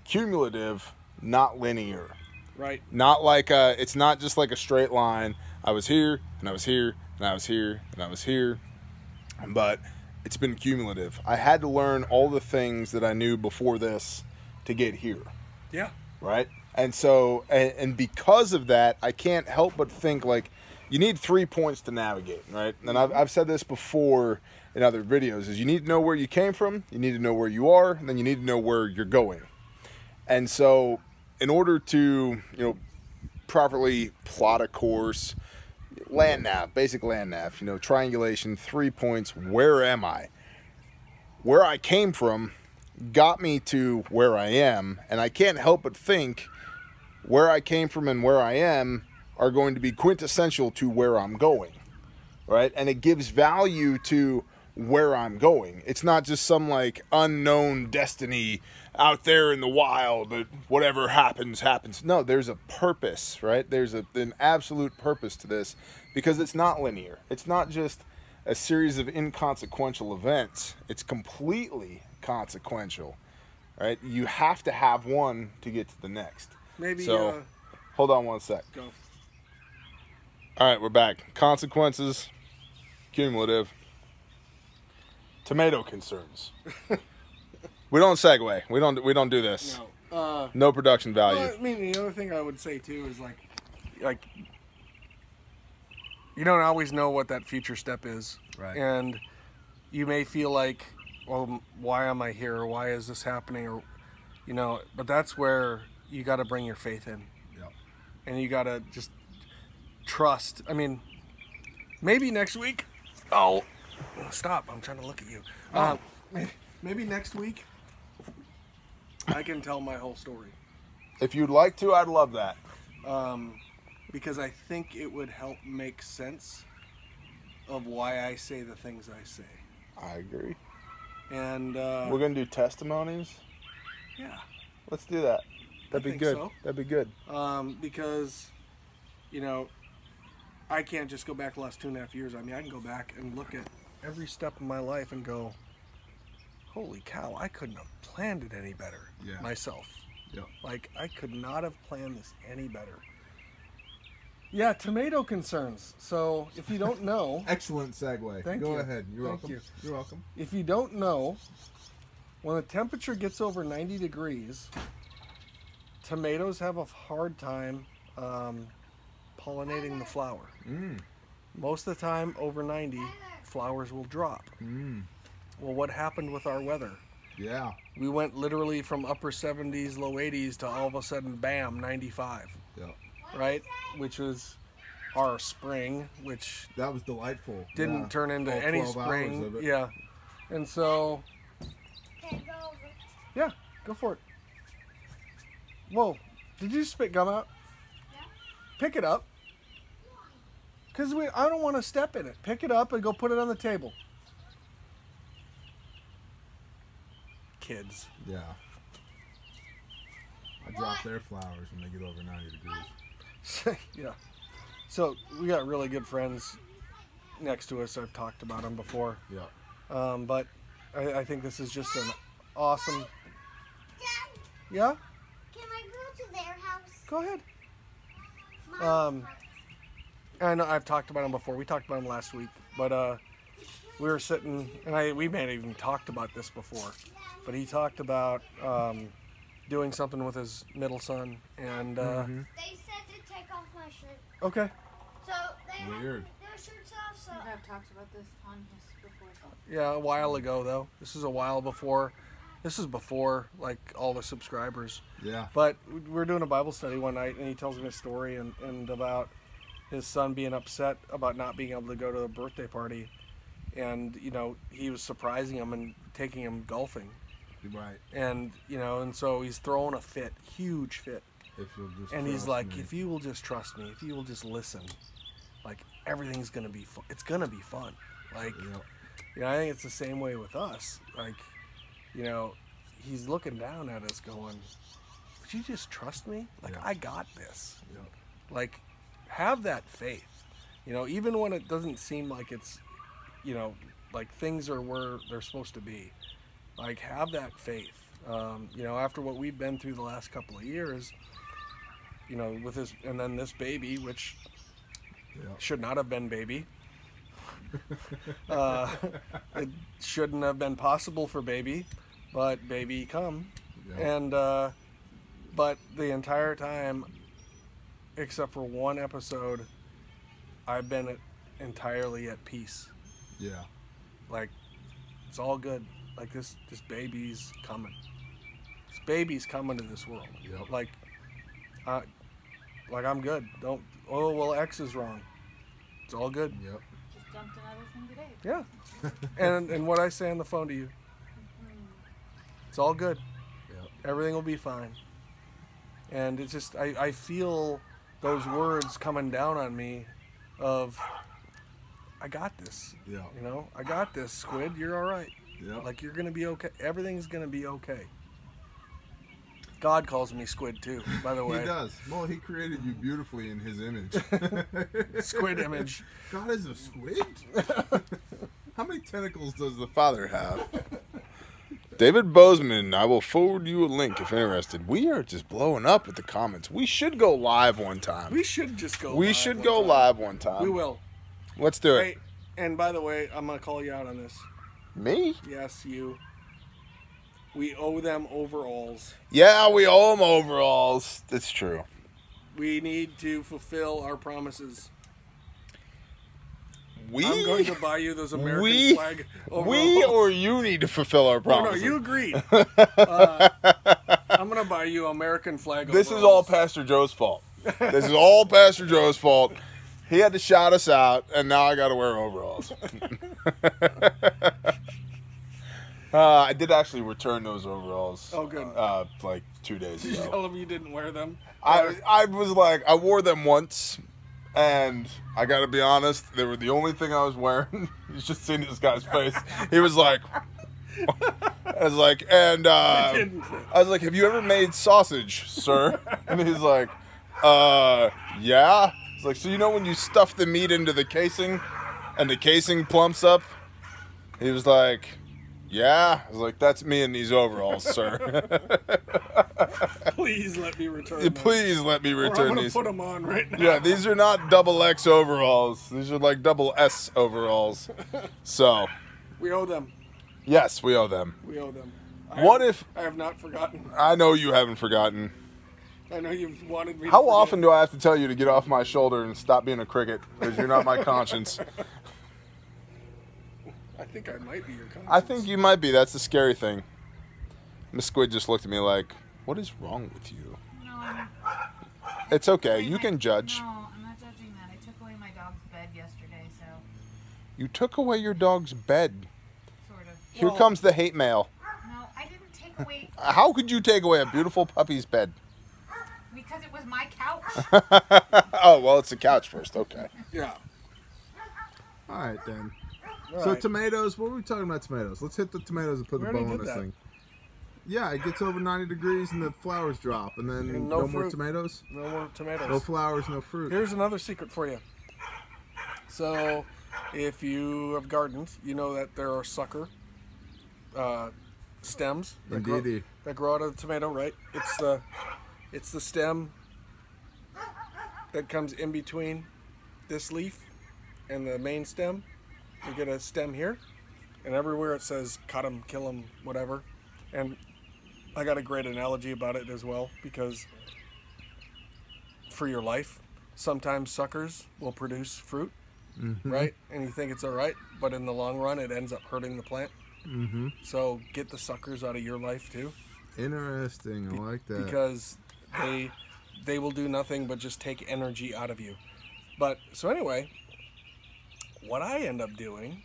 cumulative, not linear. Right. Not like it's not just like a straight line. I was here, and I was here, and I was here, and I was here. But it's been cumulative. I had to learn all the things that I knew before this to get here. Yeah. Right? And so, and because of that, I can't help but think, like, you need 3 points to navigate, right? And I've said this before in other videos, is you need to know where you came from, you need to know where you are, and then you need to know where you're going. And so, in order to, properly plot a course, land nav, basic land nav, triangulation, 3 points, where am I? Where I came from got me to where I am, and I can't help but think where I came from and where I am are going to be quintessential to where I'm going, right? And it gives value to where I'm going. It's not just some like unknown destiny out there in the wild that whatever happens, happens. No, there's a purpose, right? There's an absolute purpose to this because it's not linear. It's not just a series of inconsequential events. It's completely consequential, right? You have to have one to get to the next. Maybe, So, hold on one sec. go. All right, we're back. Consequences, cumulative. Tomato concerns. We don't segue. We don't do this. No. No production value. Well, I mean, the other thing I would say too is like you don't always know what that future step is, Right. and you may feel like, well, why am I here? Or why is this happening? Or, you know, but that's where you got to bring your faith in, Yep. and you got to just trust. I mean, maybe next week. Oh, stop! I'm trying to look at you. Maybe next week I can tell my whole story. If you'd like to, I'd love that. Because I think it would help make sense of why I say the things I say. I agree. And We're gonna do testimonies. yeah, Let's do that. That'd be think good. so. That'd be good. because you know, I can't just go back the last 2.5 years. I mean, I can go back and look at every step of my life and go, holy cow, I couldn't have planned it any better myself. Yep. Like, I could not have planned this any better. Yeah, tomato concerns. So, if you don't know, Excellent segue. Thank Go you. ahead. You're Thank welcome. you. You're welcome. if you don't know, when the temperature gets over 90 degrees, tomatoes have a hard time pollinating the flower. Most of the time, over 90, flowers will drop. Well, what happened with our weather? Yeah. We went literally from upper 70s, low 80s to all of a sudden, bam, 95. Yeah. Right? Which was our spring, which That was delightful. didn't turn into All any 12 hours spring. of it. Yeah. And so, Okay, go over. yeah, go for it. Whoa, did you spit gum out? Yeah. Pick it up. Because I don't want to step in it. Pick it up and go put it on the table. Kids. Yeah. I drop their flowers when they get over 90 degrees. Yeah. So we got really good friends next to us. I've talked about them before. Yeah. But I think this is just an awesome. Dad, Yeah? can I go to their house? Go ahead. Mom's I know I've talked about them before. We talked about them last week. But we were sitting, and we may have even talked about this before. But he talked about doing something with his middle son. And, They said to take off my shirt. okay. So they have Weird. their shirts off, so We have talked about this on this before. Yeah, a while ago, though. This is a while before. This is before, like, all the subscribers. Yeah. But we were doing a Bible study one night, and he tells me a story and about his son being upset about not being able to go to a birthday party. And, you know, he was surprising him and taking him golfing. Right. And, you know, and so he's throwing a fit, huge fit. If you'll just And he's trust like, me. if you will just trust me, if you will just listen, like, everything's going to be fun. It's going to be fun. Like, Yep. you know, I think it's the same way with us. Like, you know, he's looking down at us going, would you just trust me? Like, Yeah. I got this. Yep. Like, have that faith. You know, even when it doesn't seem like it's, you know, like things are where they're supposed to be. Like, have that faith. You know, after what we've been through the last couple of years, you know, with this, and then this baby, which Yep. should not have been baby. It shouldn't have been possible for baby, but baby come. Yep. And but the entire time, except for one episode, I've been entirely at peace. Yeah. Like, it's all good. Like, this baby's coming. This baby's coming to this world. Yep. Like I'm good. Don't. Oh well, X is wrong. It's all good. Yep. Just dumped another thing today. Yeah. and what I say on the phone to you, it's all good. Yep. Everything will be fine. And it's just, I feel those words coming down on me of, I got this. Yeah. You know, I got this, Squid. You're all right. Yeah. Like, you're going to be okay. Everything's going to be okay. God calls me Squid, too, by the way. He does. Well, he created you beautifully in his image. Squid image. God is a squid? How many tentacles does the Father have? David Bozeman, I will forward you a link if interested. We are just blowing up with the comments. We should go live one time. We should just go We live should one go time. live one time. We will. Let's do it. Hey, and by the way, I'm going to call you out on this. Me? Yes, you. We owe them overalls. Yeah, we owe them overalls. That's true. We need to fulfill our promises. We? I'm going to buy you those American flag overalls. We or you need to fulfill our Oh, promises? no, you agreed. I'm going to buy you American flag This overalls. is all Pastor Joe's fault. This is all Pastor Joe's fault. He had to shout us out, and now I got to wear overalls. I did actually return those overalls. Oh, good. Like 2 days Did you ago. tell them you didn't wear them? I was like, I wore them once, and I got to be honest, they were the only thing I was wearing. You should see this guy's face. He was like, I was like, and didn't. I was like, have you ever made sausage, sir? And he's like, yeah. It's like, so you know when you stuff the meat into the casing, and the casing plumps up? He was like, yeah. I was like, that's me in these overalls, sir. Please let me return them. Please let me Or I'm return going to these. put them on right now. Yeah, these are not double X overalls. These are like double S overalls. So, We owe them. yes, we owe them. We owe them. What if, I have not forgotten. I know you haven't forgotten. I know you've wanted me to How forget. often do I have to tell you to get off my shoulder and stop being a cricket? Because you're not my conscience. I think I might be your conscience. I think you might be. That's the scary thing. Miss Squid just looked at me like, what is wrong with you? No, I'm. It's okay. You can judge. No, I'm not judging that. I took away my dog's bed yesterday, so You took away your dog's bed. sort of. Here Well- comes the hate mail. No, I didn't take away How could you take away a beautiful puppy's bed? because it was my couch. Oh, well, it's the couch first. Okay. Yeah. All right, then. All So right. tomatoes, what were we talking about tomatoes? Let's hit the tomatoes and put We the bow already on did this that. thing. Yeah, it gets over 90 degrees and the flowers drop, and then And no no more fruit. tomatoes? No more tomatoes. No flowers, no fruit. Here's another secret for you. So, if you have gardened, you know that there are sucker stems that Indeedy. grow out of the tomato, right? It's the stem that comes in between this leaf and the main stem. You get a stem here, and everywhere it says cut them, kill them, whatever. And I got a great analogy about it as well, because for your life, sometimes suckers will produce fruit, right? And you think it's all right, but in the long run, it ends up hurting the plant. Mm-hmm. So get the suckers out of your life too, Interesting. I like that. because they will do nothing but just take energy out of you. But so anyway, what I end up doing,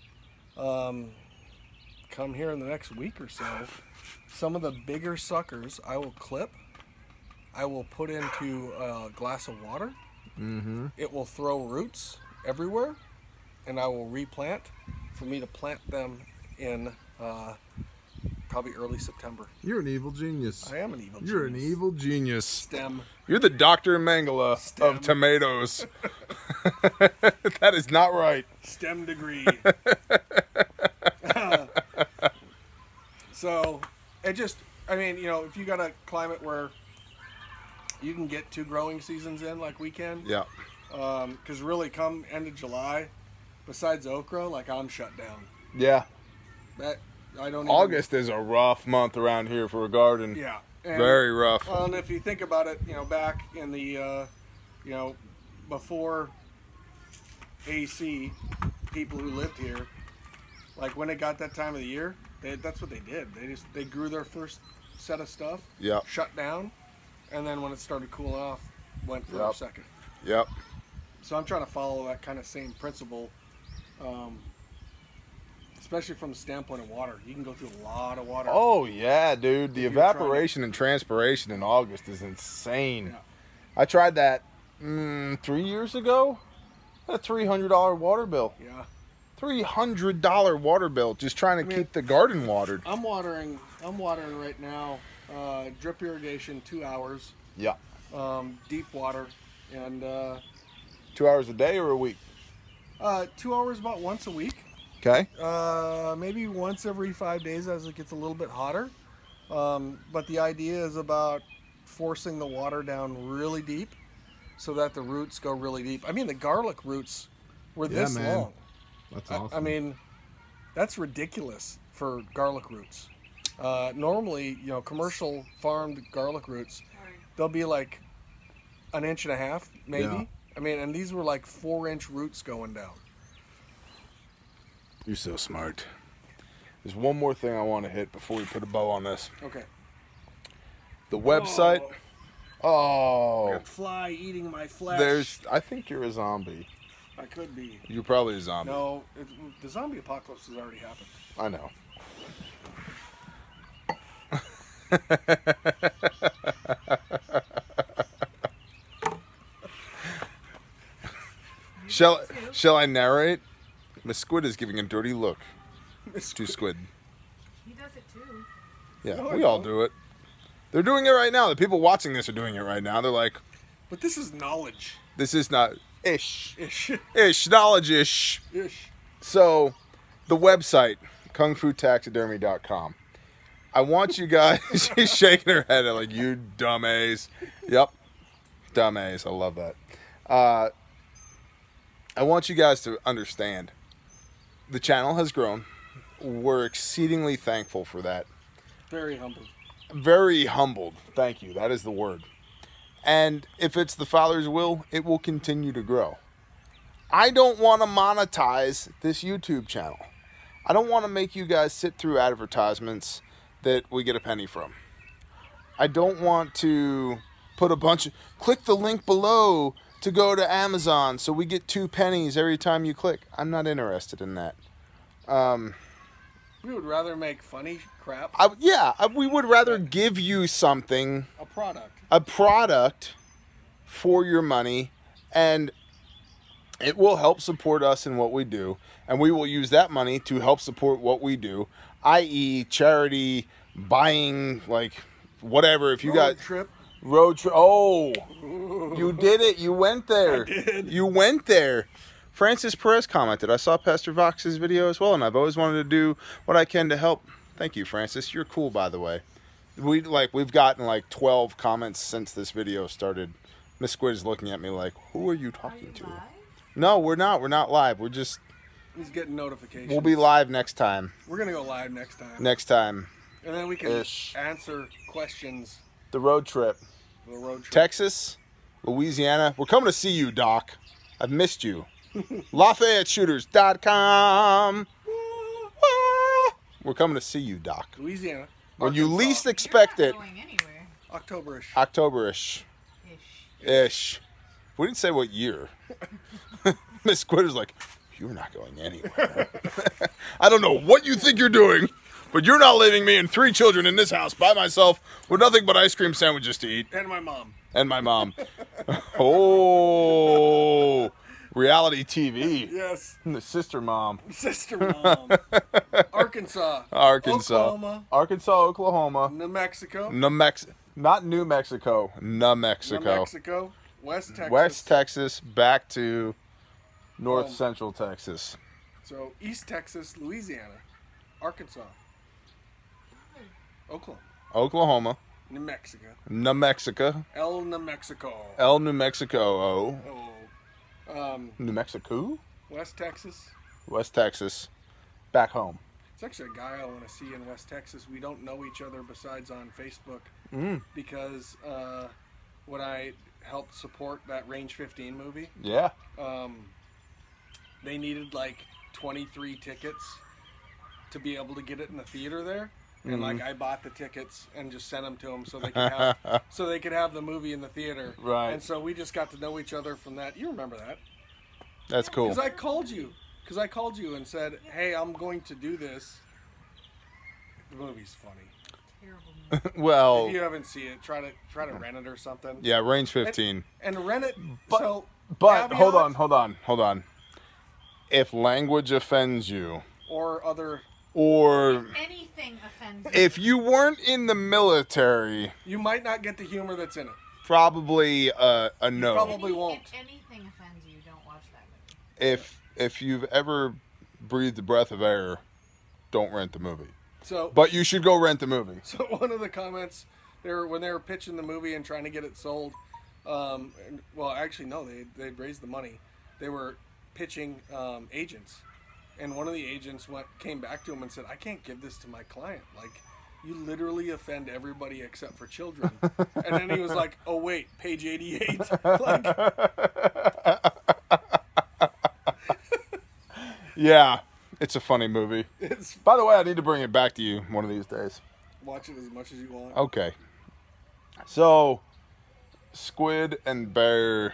come here in the next week or so, some of the bigger suckers I will clip. I will put into a glass of water. Mm-hmm. It will throw roots everywhere, and I will replant for me to plant them in probably early September. You're an evil genius. I am an evil You're an genius. evil genius. Stem. You're the Dr. Mengele Stem. of tomatoes. That is not right. STEM degree. So, it just, I mean, you know, if you got a climate where you can get 2 growing seasons in like we can, Yeah. because really come end of July, besides okra, like I'm shut down. Yeah. That, I don't even- August is a rough month around here for a garden. Yeah. And, Very rough. well, and if you think about it, you know, back in the, you know, before AC, people who lived here, like when it got that time of the year, that's what they did. They grew their first set of stuff, Yep. shut down, and then when it started cooling off, went for a Yep. second. Yep. So I'm trying to follow that kind of same principle, especially from the standpoint of water. You can go through a lot of water. Oh yeah, dude. The If you're trying evaporation and transpiration in August is insane. Yeah. I tried that 3 years ago. A $300 water bill. Yeah. $300 water bill just trying to keep the garden watered. I'm watering right now. Drip irrigation, 2 hours. Yeah. Deep water, and 2 hours a day or a week? 2 hours about once a week. Okay. Maybe once every 5 days as it gets a little bit hotter. But the idea is about forcing the water down really deep so that the roots go really deep. I mean, the garlic roots were this man. long. That's awesome. I mean, that's ridiculous for garlic roots. Normally, you know, commercial farmed garlic roots, they'll be like 1.5 inches, maybe. Yeah. I mean, and these were like 4-inch roots going down. You're so smart. There's one more thing I want to hit before we put a bow on this. Okay. The website. Oh. That fly eating my flesh. I think you're a zombie. I could be. You're probably a zombie. No, the zombie apocalypse has already happened. I know. Shall I narrate? Miss Squid is giving a dirty look to Squid. He does it too. Yeah, No, I we all don't. do it. They're doing it right now. The people watching this are doing it right now. They're like, But this is knowledge. this is not ish. Ish. Ish, knowledge-ish. Ish. So, the website, kungfutaxidermy.com. I want you guys, she's shaking her head like, you dumbass. Yep, dumbass. I love that. I want you guys to understand, the channel has grown. We're exceedingly thankful for that. Very humble. Very humbled. Thank you. That is the word. And if it's the Father's will, it will continue to grow. I don't want to monetize this YouTube channel. I don't want to make you guys sit through advertisements that we get a penny from. I don't want to put a bunch of... Click the link below to go to Amazon so we get 2 pennies every time you click. I'm not interested in that. We would rather make funny crap. We would rather give you something... A product. A product for your money, and it will help support us in what we do, and we will use that money to help support what we do, i.e. charity, buying, like, whatever. If you got road trip. Oh, you did it. You went there. I did. You went there. Francis Perez commented, I saw Pastor Vox's video as well, and I've always wanted to do what I can to help. Thank you, Francis. You're cool, by the way. We've gotten like 12 comments since this video started. Miss Squid is looking at me like, who are you talking to? Live? No, we're not. We're not live. We're just... He's getting notifications. We'll be live next time. We're going to go live next time. Next time. And then we can Ish. answer questions The road trip. for the road trip. Texas, Louisiana. We're coming to see you, Doc. I've missed you. LafayetteShooters.com. We're coming to see you, Doc. Louisiana. When you Arkansas. least expect You're it. not going anywhere. October-ish. October-ish. Ish. Ish. We didn't say what year. Miss Squid is like, you're not going anywhere. I don't know what you think you're doing, but you're not leaving me and 3 children in this house by myself with nothing but ice cream sandwiches to eat. And my mom. And my mom. Oh, reality TV. Yes. The sister mom. Sister mom. Arkansas. Oklahoma. Arkansas, Oklahoma. New Mexico. Not New Mexico. New Mexico. New Mexico. West Texas. West Texas back to North Home. Central Texas. So East Texas, Louisiana, Arkansas, Oklahoma, Oklahoma. New Mexico, New Mexico. El New Mexico. El New Mexico. Oh. New Mexico? West Texas. West Texas. Back home. It's actually a guy I want to see in West Texas. We don't know each other besides on Facebook because when I helped support that Range 15 movie, Yeah. they needed like 23 tickets to be able to get it in the theater there. And like I bought the tickets and just sent them to them so they could have the movie in the theater. Right. And so we just got to know each other from that. You remember that? That's cool. Because I called you. Because I called you and said, hey, I'm going to do this. The movie's funny. Terrible. Well, If you haven't seen it, try to rent it or something. yeah, range 15. And rent it. But caveat, hold on. If language offends you, or other, or Anything offends you. if you weren't in the military, you might not get the humor that's in it. probably a no. probably won't. If anything offends you, don't watch that movie. If you've ever breathed a breath of air, don't rent the movie. So, But you should go rent the movie. so one of the comments, when they were pitching the movie and trying to get it sold, well, actually no, they raised the money. They were pitching agents, and one of the agents came back to him and said, "I can't give this to my client. Like, you literally offend everybody except for children." And then he was like, "Oh wait, page 88." Like, Yeah, it's a funny movie. it's By the way, I need to bring it back to you one of these days. watch it as much as you want. Okay. So, Squid and Bear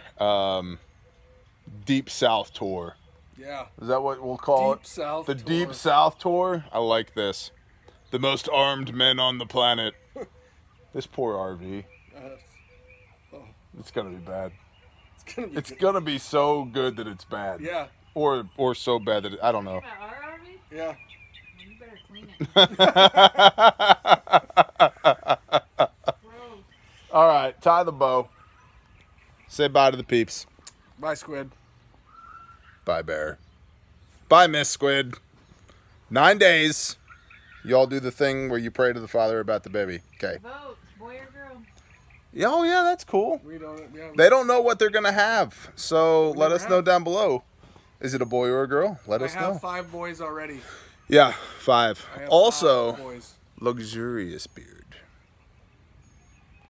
Deep South Tour. Yeah, Is that what we'll call Deep it? South The Tour. Deep South Tour? I like this. The most armed men on the planet. This poor RV. It's going to be bad. It's gonna be. It's good. going to be so good that it's bad. Yeah, Or so bad that I don't know. About our RV? yeah. Well, you better clean it. Gross. All right, tie the bow. Say bye to the peeps. Bye, Squid. Bye, Bear. Bye, Miss Squid. 9 days. Y'all do the thing where you pray to the Father about the baby. Okay. Vote, boy or girl. Oh, yeah, that's cool. We don't. Yeah, They don't know what they're going to have. So let never us know have. down below. Is it a boy or a girl? Let I us have know. 5 boys already. Yeah, 5. I have Also, 5 boys. luxurious beer.